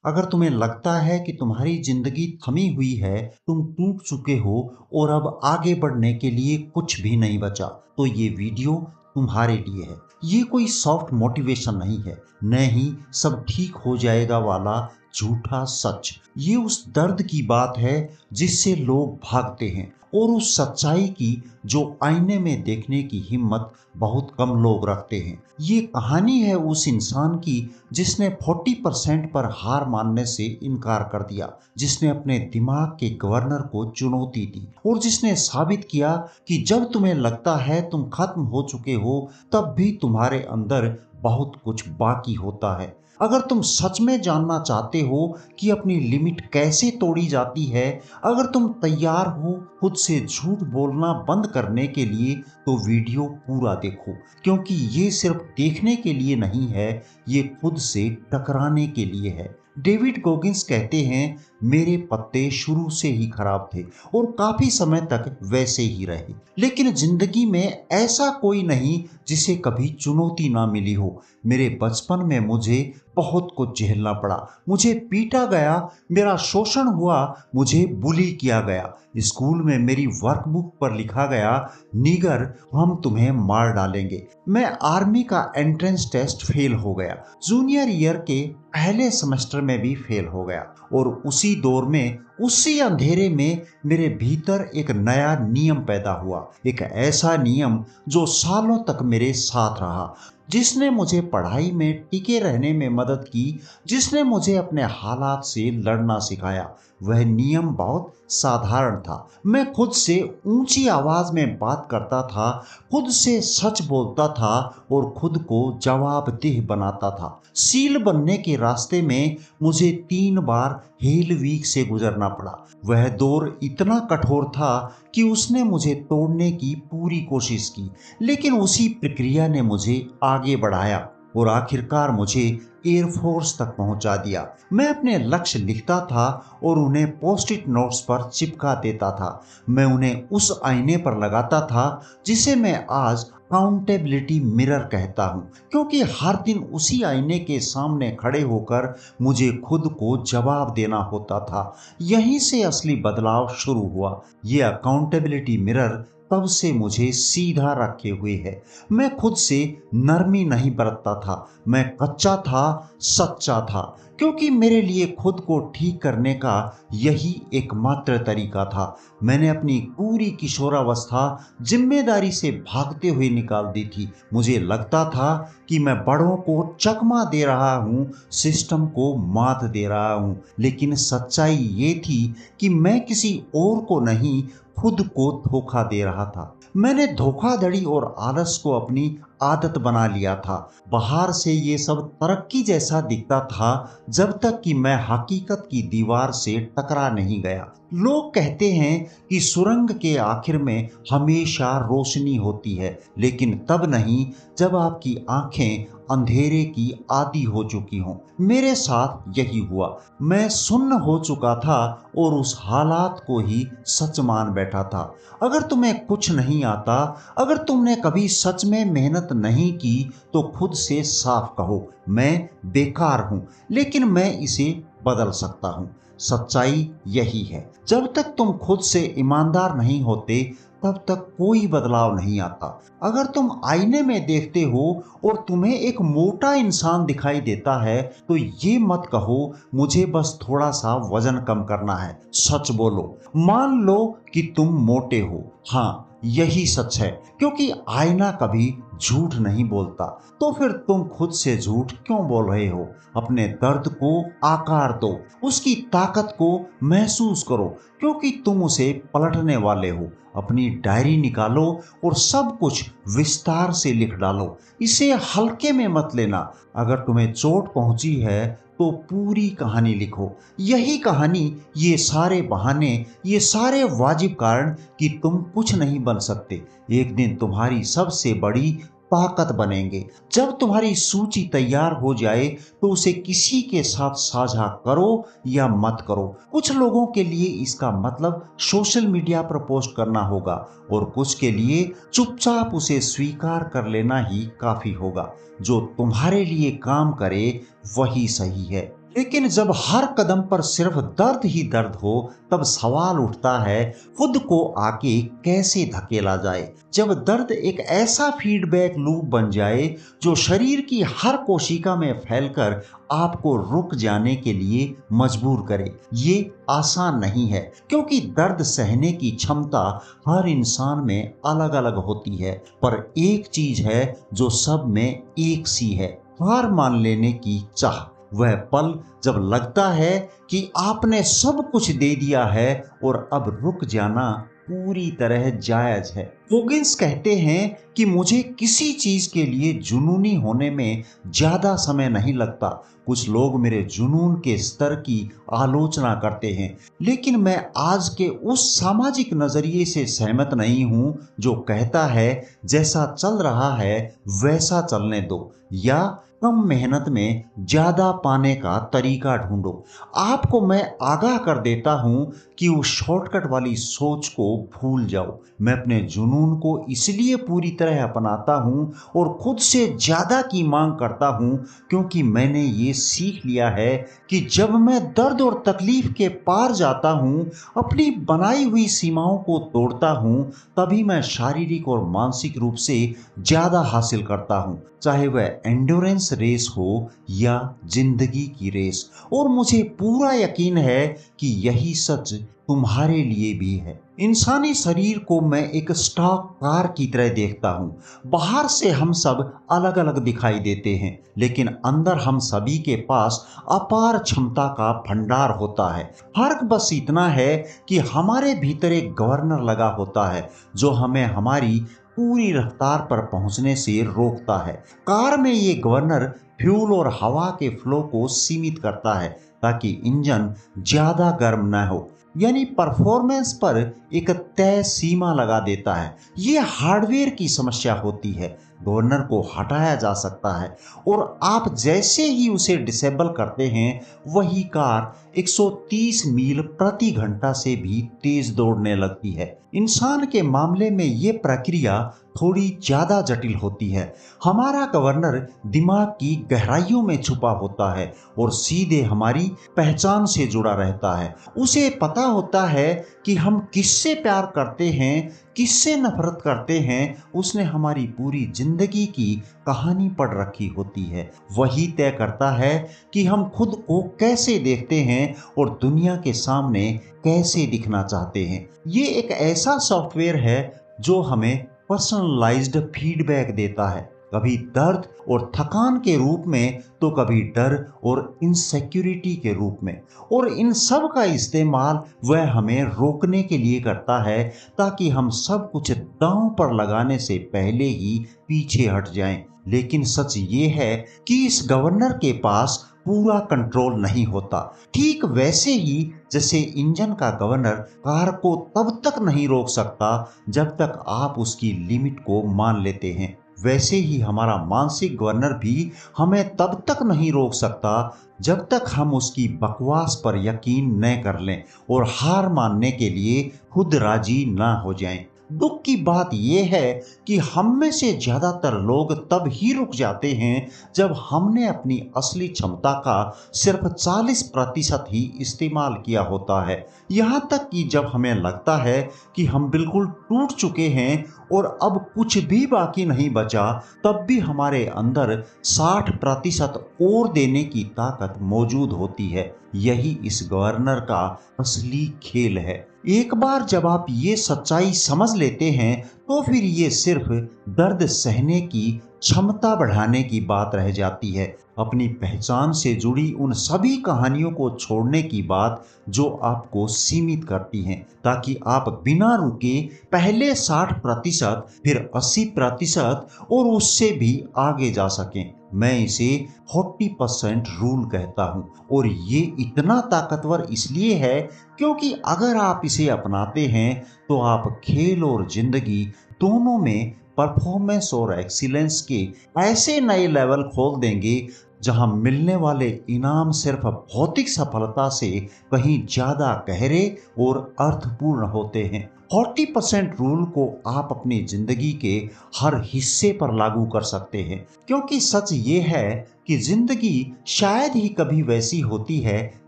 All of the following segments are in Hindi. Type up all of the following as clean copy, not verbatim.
अगर तुम्हें लगता है कि तुम्हारी जिंदगी थमी हुई है, तुम टूट चुके हो और अब आगे बढ़ने के लिए कुछ भी नहीं बचा, तो ये वीडियो तुम्हारे लिए है। ये कोई सॉफ्ट मोटिवेशन नहीं है, न ही सब ठीक हो जाएगा वाला झूठा सच। ये उस दर्द की बात है जिससे लोग भागते हैं, और उस सच्चाई की जो आईने में देखने की हिम्मत बहुत कम लोग रखते हैं। ये कहानी है उस इंसान की जिसने 40% पर हार मानने से इनकार कर दिया, जिसने अपने दिमाग के गवर्नर को चुनौती दी, और जिसने साबित किया कि जब तुम्हें लगता है तुम खत्म हो चुके हो, तब भी तुम्हारे अंदर बहुत कुछ बाकी होता है। अगर तुम सच में जानना चाहते हो कि अपनी लिमिट कैसे तोड़ी जाती है, अगर तुम तैयार हो खुद से झूठ बोलना बंद करने के लिए, तो वीडियो पूरा देखो, क्योंकि ये सिर्फ देखने के लिए नहीं है, ये खुद से टकराने के लिए है। डेविड गोगिंस कहते हैं, मेरे पत्ते शुरू से ही खराब थे और काफी समय तक वैसे ही रहे, लेकिन जिंदगी में ऐसा कोई नहीं जिसे कभी चुनौती ना मिली हो। मेरे बचपन में मुझे बहुत कुछ झेलना पड़ा, मुझे पीटा गया, मेरा शोषण हुआ, मुझे बुली किया गया। स्कूल में मेरी वर्कबुक पर लिखा गया, निगर हम तुम्हें मार डालेंगे। मैं आर्मी का एंट्रेंस टेस्ट फेल हो गया, जूनियर ईयर के पहले सेमेस्टर में भी फेल हो गया, और उसी दौर में, उसी अंधेरे में मेरे भीतर एक नया नियम पैदा हुआ, एक ऐसा नियम जो सालों तक मेरे साथ रहा, जिसने मुझे पढ़ाई में टिके रहने में मदद की, जिसने मुझे अपने हालात से लड़ना सिखाया। वह नियम बहुत साधारण था। मैं खुद से ऊंची आवाज में बात करता था, खुद से सच बोलता था और खुद को जवाबदेह बनाता था। सील बनने के रास्ते में मुझे 3 बार हेल वीक से गुजरना पड़ा। वह दौर इतना कठोर था कि उसने मुझे तोड़ने की पूरी कोशिश की, लेकिन उसी प्रक्रिया ने मुझे आगे बढ़ाया और आखिरकार मुझे एयरफोर्स तक पहुंचा दिया। मैं अपने लक्ष्य लिखता था और उन्हें पोस्ट इट नोट्स पर चिपका देता था। मैं उन्हें उस आईने पर लगाता था जिसे मैं आज अकाउंटेबिलिटी मिरर कहता हूं, क्योंकि हर दिन उसी आईने के सामने खड़े होकर मुझे खुद को जवाब देना होता था। यहीं से असली बदलाव शुरू हुआ। ये अकाउंटेबिलिटी मिरर तब से मुझे सीधा रखे हुए है। मैं खुद से नरमी नहीं बरतता था, मैं कच्चा था, सच्चा था, क्योंकि मेरे लिए खुद को ठीक करने का यही एकमात्र तरीका था। मैंने अपनी पूरी किशोरावस्था जिम्मेदारी से भागते हुए निकाल दी थी। मुझे लगता था कि मैं बड़ों को चकमा दे रहा हूँ, सिस्टम को मात दे रहा हूँ, लेकिन सच्चाई ये थी कि मैं किसी और को नहीं, खुद को धोखा दे रहा था। मैंने धोखाधड़ी और आलस को अपनी आदत बना लिया था। बाहर से ये सब तरक्की जैसा दिखता था, जब तक कि मैं हकीकत की दीवार से टकरा नहीं गया। लोग कहते हैं कि सुरंग के आखिर में हमेशा रोशनी होती है, लेकिन तब नहीं जब आपकी आंखें अंधेरे की आदी हो चुकी हों। मेरे साथ यही हुआ। मैं सुन्न हो चुका था और उस हालात को ही सच मान बैठा था। अगर तुम्हें कुछ नहीं आता, अगर तुमने कभी सच में मेहनत नहीं की, तो खुद से साफ कहो, मैं बेकार हूं, लेकिन मैं इसे बदल सकता हूं। सच्चाई यही है, जब तक तुम खुद से ईमानदार नहीं होते, तब तक कोई बदलाव नहीं आता। अगर तुम आईने में देखते हो और तुम्हें एक मोटा इंसान दिखाई देता है, तो ये मत कहो मुझे बस थोड़ा सा वजन कम करना है। सच बोलो, मान लो कि तुम मोटे हो। हाँ, यही सच है, क्योंकि आईना कभी झूठ नहीं बोलता। तो फिर तुम खुद से झूठ क्यों बोल रहे हो? अपने दर्द को आकार दो, उसकी ताकत को महसूस करो, क्योंकि तुम उसे पलटने वाले हो। अपनी डायरी निकालो और सब कुछ विस्तार से लिख डालो। इसे हल्के में मत लेना। अगर तुम्हें चोट पहुंची है, तो पूरी कहानी लिखो। यही कहानी, ये सारे बहाने, ये सारे वाजिब कारण कि तुम कुछ नहीं बन सकते, एक दिन तुम्हारी सबसे बड़ी ताकत बनेंगे। जब तुम्हारी सूची तैयार हो जाए, तो उसे किसी के साथ साझा करो या मत करो। कुछ लोगों के लिए इसका मतलब सोशल मीडिया पर पोस्ट करना होगा, और कुछ के लिए चुपचाप उसे स्वीकार कर लेना ही काफी होगा। जो तुम्हारे लिए काम करे वही सही है। लेकिन जब हर कदम पर सिर्फ दर्द ही दर्द हो, तब सवाल उठता है खुद को आगे कैसे धकेला जाए। जब दर्द एक ऐसा फीडबैक लूप बन जाए जो शरीर की हर कोशिका में फैलकर आपको रुक जाने के लिए मजबूर करे, ये आसान नहीं है, क्योंकि दर्द सहने की क्षमता हर इंसान में अलग अलग होती है। पर एक चीज है जो सब में एक सी है, हार मान लेने की चाह। वह पल जब लगता है कि आपने सब कुछ दे दिया है और अब रुक जाना पूरी तरह जायज है। गोगिंस कहते हैं कि मुझे किसी चीज के लिए जुनूनी होने में ज्यादा समय नहीं लगता। कुछ लोग मेरे जुनून के स्तर की आलोचना करते हैं, लेकिन मैं आज के उस सामाजिक नजरिए से सहमत नहीं हूं जो कहता है जैसा चल रहा है वैसा चलने दो, या कम मेहनत में ज्यादा पाने का तरीका ढूंढो। आपको मैं आगाह कर देता हूं कि उस शॉर्टकट वाली सोच को भूल जाओ। मैं अपने जुनून को इसलिए पूरी तरह अपनाता हूं और खुद से ज्यादा की मांग करता हूं क्योंकि मैंने ये सीख लिया है कि जब मैं दर्द और तकलीफ के पार जाता हूं, अपनी बनाई हुई सीमाओं को तोड़ता हूं, तभी मैं शारीरिक और मानसिक रूप से ज्यादा हासिल करता हूं, चाहे वह एंड्योरेंस रेस हो या जिंदगी की रेस। और मुझे पूरा यकीन है कि यही सच तुम्हारे लिए भी है। इंसानी शरीर को मैं एक स्टॉक कार की तरह देखता हूँ। बाहर से हम सब अलग अलग दिखाई देते हैं, लेकिन अंदर हम सभी के पास अपार क्षमता का भंडार होता है। फर्क बस इतना है कि हमारे भीतर एक गवर्नर लगा होता है जो हमें हमारी पूरी रफ्तार पर पहुंचने से रोकता है। कार में ये गवर्नर फ्यूल और हवा के फ्लो को सीमित करता है ताकि इंजन ज्यादा गर्म न हो, यानी परफॉर्मेंस पर एक तय सीमा लगा देता है। ये हार्डवेयर की समस्या होती है। गवर्नर को हटाया जा सकता है और आप जैसे ही उसे डिसेबल करते हैं, वही कार 130 मील प्रति घंटा से भी तेज दौड़ने लगती है। इंसान के मामले में ये प्रक्रिया थोड़ी ज्यादा जटिल होती है। हमारा गवर्नर दिमाग की गहराइयों में छुपा होता है और सीधे हमारी पहचान से जुड़ा रहता है। उसे पता होता है कि हम किससे प्यार करते हैं, किससे नफरत करते हैं। उसने हमारी पूरी जिंदगी की कहानी पढ़ रखी होती है। वही तय करता है कि हम खुद को कैसे देखते हैं और दुनिया के सामने कैसे दिखना चाहते हैं। ये एक ऐसा सॉफ्टवेयर है जो हमें पर्सनलाइज्ड फीडबैक देता है, कभी दर्द और थकान के रूप में तो कभी डर और इनसिक्योरिटी के रूप में। और इन सब का इस्तेमाल वह हमें रोकने के लिए करता है ताकि हम सब कुछ दांव पर लगाने से पहले ही पीछे हट जाएं। लेकिन सच ये है कि इस गवर्नर के पास पूरा कंट्रोल नहीं होता। ठीक वैसे ही जैसे इंजन का गवर्नर कार को तब तक नहीं रोक सकता जब तक आप उसकी लिमिट को मान लेते हैं, वैसे ही हमारा मानसिक गवर्नर भी हमें तब तक नहीं रोक सकता जब तक हम उसकी बकवास पर यकीन न कर लें और हार मानने के लिए खुद राजी ना हो जाएं। दुख की बात यह है कि हम में से ज्यादातर लोग तब ही रुक जाते हैं जब हमने अपनी असली क्षमता का सिर्फ 40% ही इस्तेमाल किया होता है। यहाँ तक कि जब हमें लगता है कि हम बिल्कुल टूट चुके हैं और अब कुछ भी बाकी नहीं बचा, तब भी हमारे अंदर 60% और देने की ताकत मौजूद होती है। यही इस गवर्नर का असली खेल है। एक बार जब आप ये सच्चाई समझ लेते हैं, तो फिर ये सिर्फ दर्द सहने की क्षमता बढ़ाने की बात रह जाती है। अपनी पहचान से जुड़ी उन सभी कहानियों को छोड़ने की बात जो आपको सीमित करती हैं, ताकि आप बिना रुके पहले 60%, फिर 80% और उससे भी आगे जा सकें। मैं इसे 40% रूल कहता हूं और ये इतना ताकतवर इसलिए है क्योंकि अगर आप इसे अपनाते हैं तो आप खेल और जिंदगी दोनों में परफॉर्मेंस और एक्सीलेंस के ऐसे नए लेवल खोल देंगे जहां मिलने वाले इनाम सिर्फ भौतिक सफलता से कहीं ज्यादा गहरे और अर्थपूर्ण होते हैं। 40% रूल को आप अपनी जिंदगी के हर हिस्से पर लागू कर सकते हैं, क्योंकि सच ये है कि जिंदगी शायद ही कभी वैसी होती है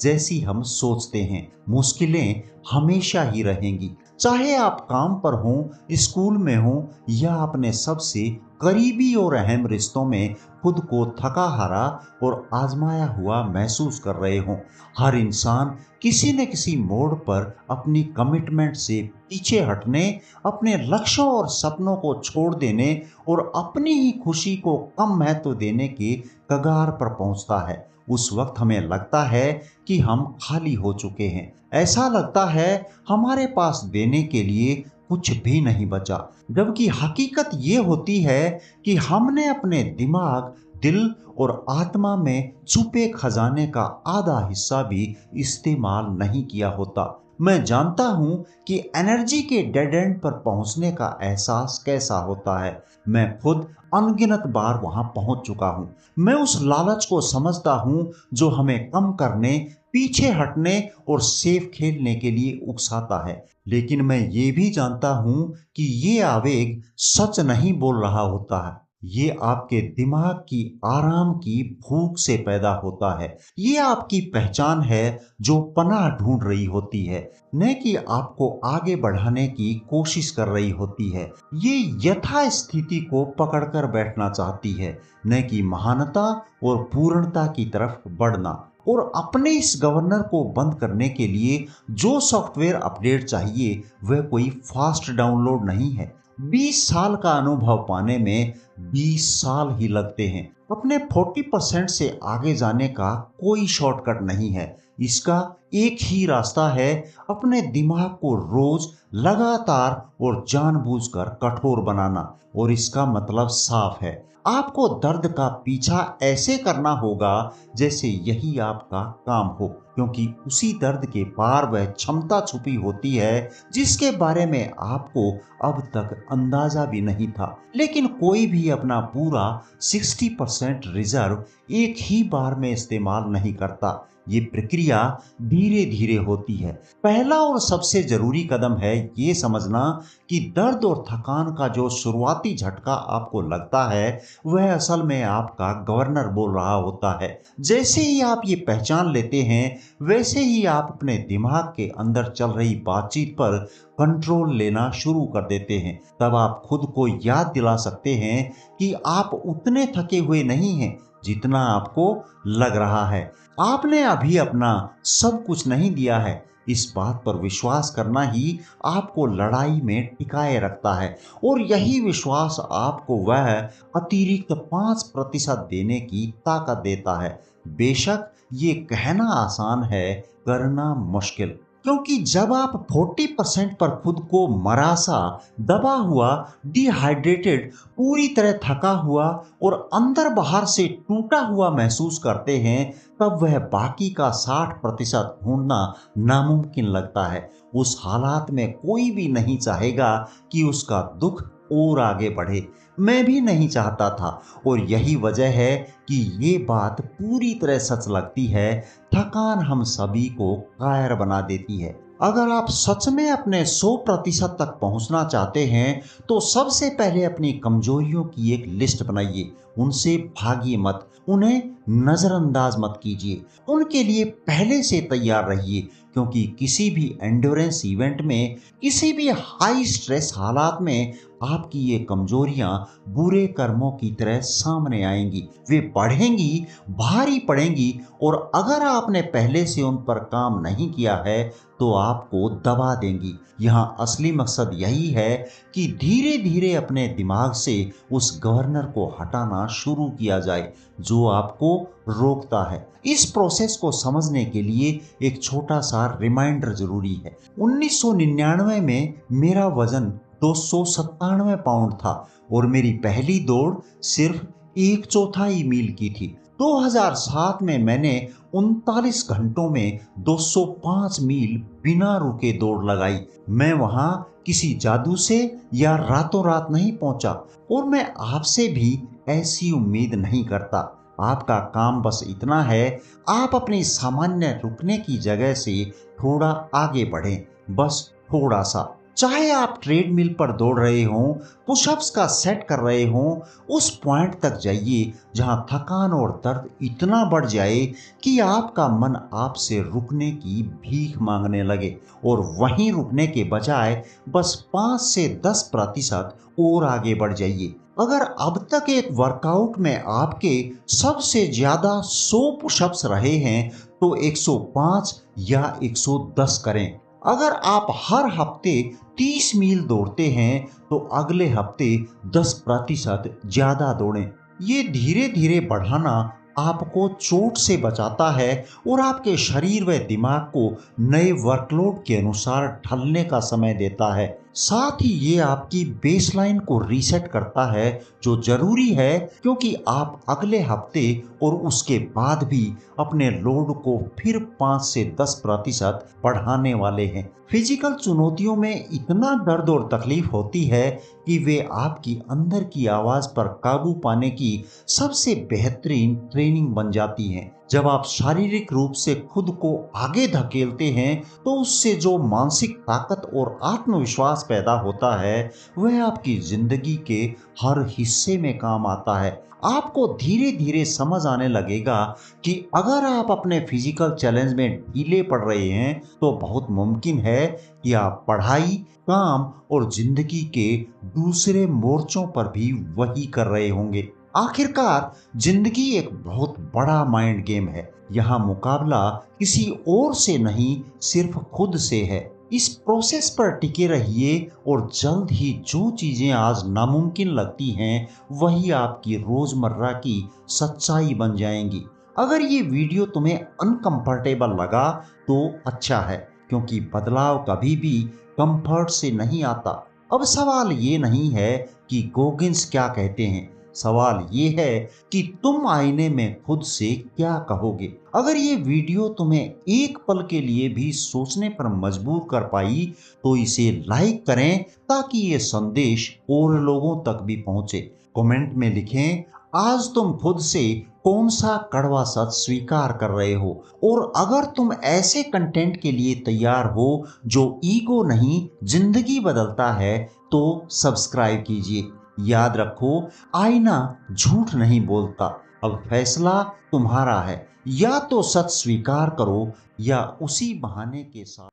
जैसी हम सोचते हैं। मुश्किलें हमेशा ही रहेंगी, चाहे आप काम पर हों, स्कूल में हों या अपने सबसे करीबी और अहम रिश्तों में खुद को थका हारा और आजमाया हुआ महसूस कर रहे हों। हर इंसान किसी न किसी मोड़ पर अपनी कमिटमेंट से पीछे हटने, अपने लक्ष्यों और सपनों को छोड़ देने और अपनी ही खुशी को कम महत्व देने के कगार पर पहुंचता है। उस वक्त हमें लगता है कि हम खाली हो चुके हैं। ऐसा लगता है हमारे पास देने के लिए कुछ भी नहीं बचा, जबकि हकीकत ये होती है कि हमने अपने दिमाग, दिल और आत्मा में छुपे खजाने का आधा हिस्सा भी इस्तेमाल नहीं किया होता। मैं जानता हूं कि एनर्जी के डेड एंड पर पहुंचने का एहसास कैसा होता है। मैं खुद अनगिनत बार वहां पहुंच चुका हूं। मैं उस लालच को समझता हूं जो हमें कम करने, पीछे हटने और सेफ खेलने के लिए उकसाता है। लेकिन मैं ये भी जानता हूं कि ये आवेग सच नहीं बोल रहा होता है। ये आपके दिमाग की आराम की भूख से पैदा होता है। ये आपकी पहचान है जो पनाह ढूंढ रही होती है, न कि आपको आगे बढ़ाने की कोशिश कर रही होती है। ये यथा स्थिति को पकड़कर बैठना चाहती है, न कि महानता और पूर्णता की तरफ बढ़ना। और अपने इस गवर्नर को बंद करने के लिए जो सॉफ्टवेयर अपडेट चाहिए वह कोई फास्ट डाउनलोड नहीं है। 20 साल का अनुभव पाने में 20 साल ही लगते हैं। अपने 40% से आगे जाने का कोई शॉर्टकट नहीं है। इसका एक ही रास्ता है, अपने दिमाग को रोज लगातार और जानबूझकर कठोर बनाना। और इसका मतलब साफ है, आपको दर्द का पीछा ऐसे करना होगा जैसे यही आपका काम हो, क्योंकि उसी दर्द के पार वह क्षमता छुपी होती है जिसके बारे में आपको अब तक अंदाजा भी नहीं था। लेकिन कोई भी अपना पूरा 60% रिजर्व एक ही बार में इस्तेमाल नहीं करता। ये प्रक्रिया धीरे धीरे होती है। पहला और सबसे जरूरी कदम है ये समझना कि दर्द और थकान का जो शुरुआती झटका आपको लगता है वह असल में आपका गवर्नर बोल रहा होता है। जैसे ही आप ये पहचान लेते हैं वैसे ही आप अपने दिमाग के अंदर चल रही बातचीत पर कंट्रोल लेना शुरू कर देते हैं। तब आप खुद को याद दिला सकते हैं कि आप उतने थके हुए नहीं हैं जितना आपको लग रहा है। आपने अभी अपना सब कुछ नहीं दिया है। इस बात पर विश्वास करना ही आपको लड़ाई में टिकाए रखता है, और यही विश्वास आपको वह अतिरिक्त 5% देने की ताकत देता है। बेशक ये कहना आसान है, करना मुश्किल, क्योंकि जब आप 40% पर खुद को मरासा, दबा हुआ, डिहाइड्रेटेड, पूरी तरह थका हुआ और अंदर बाहर से टूटा हुआ महसूस करते हैं, तब वह बाकी का 60% ढूंढना नामुमकिन लगता है। उस हालात में कोई भी नहीं चाहेगा कि उसका दुख और आगे बढ़े। मैं भी नहीं चाहता था, और यही वजह है कि ये बात पूरी तरह सच लगती है। थकान हम सभी को कायर बना देती है। अगर आप सच में अपने 100% तक पहुंचना चाहते हैं तो सबसे पहले अपनी कमजोरियों की एक लिस्ट बनाइए। उनसे भागिए मत, उन्हें नजरअंदाज मत कीजिए, उनके लिए पहले से तैयार रहिए, क्योंकि किसी भी एंड्योरेंस इवेंट में, किसी भी हाई स्ट्रेस हालात में आपकी ये कमजोरियां बुरे कर्मों की तरह सामने आएंगी। वे बढ़ेंगी, भारी पड़ेंगी, और अगर आपने पहले से उन पर काम नहीं किया है तो आपको दबा देंगी। यहाँ असली मकसद यही है कि धीरे धीरे अपने दिमाग से उस गवर्नर को हटाना शुरू किया जाए जो आपको रोकता है। इस प्रोसेस को समझने के लिए एक छोटा सा रिमाइंडर जरूरी है। 1999 में मेरा वजन 297 पाउंड था और मेरी पहली दौड़ सिर्फ 1/4 मील की थी। 2007 में मैंने 39 घंटों में 205 मील बिना रुके दौड़ लगाई। मैं वहां किसी जादू से या रातों रात नहीं पहुंचा, और मैं आपसे भी ऐसी उम्मीद नहीं करता। आपका काम बस इतना है, आप अपनी सामान्य रुकने की जगह से थोड़ा आगे बढ़ें, बस थोड़ा सा। चाहे आप ट्रेडमिल पर दौड़ रहे हों, पुशअप्स का सेट कर रहे हों, उस पॉइंट तक जाइए जहां थकान और दर्द इतना बढ़ जाए कि आपका मन आपसे रुकने की भीख मांगने लगे, और वहीं रुकने के बजाय बस 5 से 10% और आगे बढ़ जाइए। अगर अब तक एक वर्कआउट में आपके सबसे ज्यादा 100 पुशअप्स रहे हैं तो 105 या 110 करें। अगर आप हर हफ्ते 30 मील दौड़ते हैं तो अगले हफ्ते 10% ज्यादा दौड़ें। ये धीरे धीरे बढ़ाना आपको चोट से बचाता है और आपके शरीर व दिमाग को नए वर्कलोड के अनुसार ढलने का समय देता है। साथ ही ये आपकी बेसलाइन को रीसेट करता है, जो जरूरी है क्योंकि आप अगले हफ्ते और उसके बाद भी अपने लोड को फिर 5 से 10% बढ़ाने वाले हैं। फिजिकल चुनौतियों में इतना दर्द और तकलीफ होती है कि वे आपकी अंदर की आवाज पर काबू पाने की सबसे बेहतरीन ट्रेनिंग बन जाती हैं। जब आप शारीरिक रूप से खुद को आगे धकेलते हैं तो उससे जो मानसिक ताकत और आत्मविश्वास पैदा होता है वह आपकी जिंदगी के हर हिस्से में काम आता है। आपको धीरे धीरे समझ आने लगेगा कि अगर आप अपने फिजिकल चैलेंज में ढीले पड़ रहे हैं तो बहुत मुमकिन है कि आप पढ़ाई, काम और जिंदगी के दूसरे मोर्चों पर भी वही कर रहे होंगे। आखिरकार जिंदगी एक बहुत बड़ा माइंड गेम है। यहाँ मुकाबला किसी और से नहीं, सिर्फ खुद से है। इस प्रोसेस पर टिके रहिए और जल्द ही जो चीजें आज नामुमकिन लगती हैं वही आपकी रोजमर्रा की सच्चाई बन जाएंगी। अगर ये वीडियो तुम्हें अनकंफर्टेबल लगा तो अच्छा है, क्योंकि बदलाव कभी भी कंफर्ट से नहीं आता। अब सवाल ये नहीं है कि गोगिंस क्या कहते हैं, सवाल ये है कि तुम आईने में खुद से क्या कहोगे। अगर ये वीडियो तुम्हें एक पल के लिए भी सोचने पर मजबूर कर पाई तो इसे लाइक करें ताकि ये संदेश और लोगों तक भी पहुंचे। कमेंट में लिखें आज तुम खुद से कौन सा कड़वा सच स्वीकार कर रहे हो, और अगर तुम ऐसे कंटेंट के लिए तैयार हो जो ईगो नहीं जिंदगी बदलता है तो सब्सक्राइब कीजिए। याद रखो, आईना झूठ नहीं बोलता। अब फैसला तुम्हारा है, या तो सच स्वीकार करो या उसी बहाने के साथ